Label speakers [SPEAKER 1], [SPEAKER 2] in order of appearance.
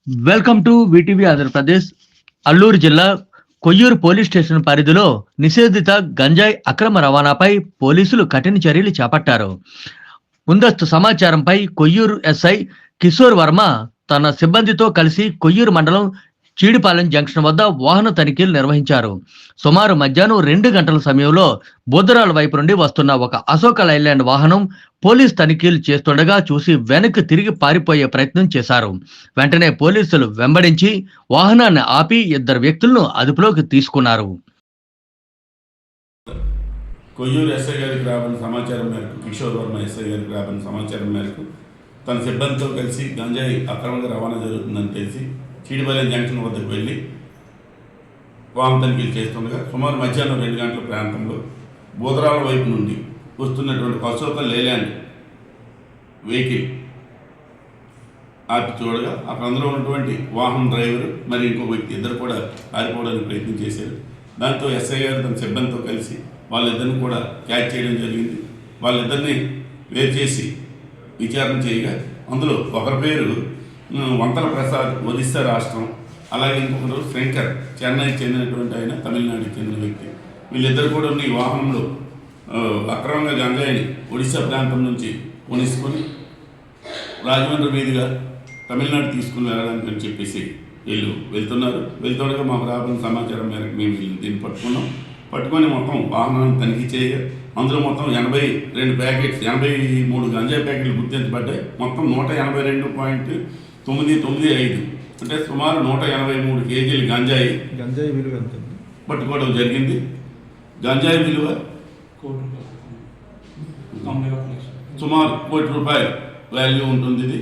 [SPEAKER 1] Welcome to VTV Andhra Pradesh. Alluru జిల్లా Koyyuru police station పరిధిలో నిషేధిత గంజాయి అక్రమ రవాణాపై పోలీసులు కఠిన చర్యలు చేపట్టారు. ముందస్తు సమాచారంపై కొయ్యూరు ఎస్ఐ కిషోర్ వర్మ తన సిబ్బందితో కలిసి కొయ్యూరు మండలం చీడిపాలెం జంక్షన్ వద్ద వాహన తనిఖీలు నిర్వహించారు. సుమారు మధ్యాహ్నం 2 గంటల సమయంలో బుద్ధరాల వైపు నుండి వస్తున్న ఒక అశోక లైలాండ్ వాహనం పోలీస్ తనిఖీలు చేస్తుండగా చూసి వెనక్కి తిరిగి పారిపోయే ప్రయత్నం చేశారు. వెంటనే పోలీసులు వెంబడించి వాహనాన్ని ఆపి 2 వ్యక్తులను అదుపులోకి తీసుకున్నారు.
[SPEAKER 2] కొయ్యూరు ఎస్ఐ గారికి రాబడిన సమాచారం మేరకు కిషోర్ వర్మ ఎస్ఐ గారికి రాబడిన సమాచారం మేరకు తన సిబ్బందితో కలిసి గంజాయి అక్రమంగా రవాణా జరుగుతుందని తెలిసి చీడిపాలెం జంక్షన్ వద్దకు వెళ్ళి వాహన తనిఖీలు చేస్తుండగా సుమారు మధ్యాహ్నం 2 గంటల ప్రాంతంలో బోధరాల వైపు నుండి వస్తున్నటువంటి అశోక లేలాండ్ వెహికల్ ఆపి చూడగా అక్కడ అందులో ఉన్నటువంటి వాహన డ్రైవర్ మరి ఇంకో వ్యక్తి ఇద్దరు కూడా పారిపోవడానికి ప్రయత్నం చేశారు. దాంతో ఎస్ఐ గారు తన సిబ్బందితో కలిసి వాళ్ళిద్దరిని కూడా క్యాచ్ చేయడం జరిగింది. వాళ్ళిద్దరిని వేరు చేసి విచారణ చేయగా అందులో ఒకరి పేరు వంతల ప్రసాద్, ఒరిస్సా రాష్ట్రం, అలాగే ఇంకొకరు శంకర్, చెన్నై చెందినటువంటి ఆయన, తమిళనాడుకి చెందిన వ్యక్తి. వీళ్ళిద్దరు కూడా ఈ వాహనంలో అక్రమంగా గంజాయిని ఒడిశా ప్రాంతం నుంచి కొనిసుకొని రాజమండ్రి మీదుగా తమిళనాడు తీసుకుని వెళ్ళడానికి అని చెప్పేసి వీళ్ళు వెళ్తుండగా మాకు రాబడిన సమాచారం మేరకు మేము దీన్ని పట్టుకొని మొత్తం వాహనాన్ని తనిఖీ చేయగా అందులో మొత్తం 82 ప్యాకెట్స్, 83 గంజాయి ప్యాకెట్లు గుర్తించబడ్డాయి. మొత్తం 182.995 అంటే సుమారు 183 కేజీలు గంజాయి
[SPEAKER 3] విలువ ఎంత
[SPEAKER 2] పట్టుకోవడం జరిగింది. గంజాయి విలువ సుమారు ₹1 వాల్యూ ఉంటుంది. ఇది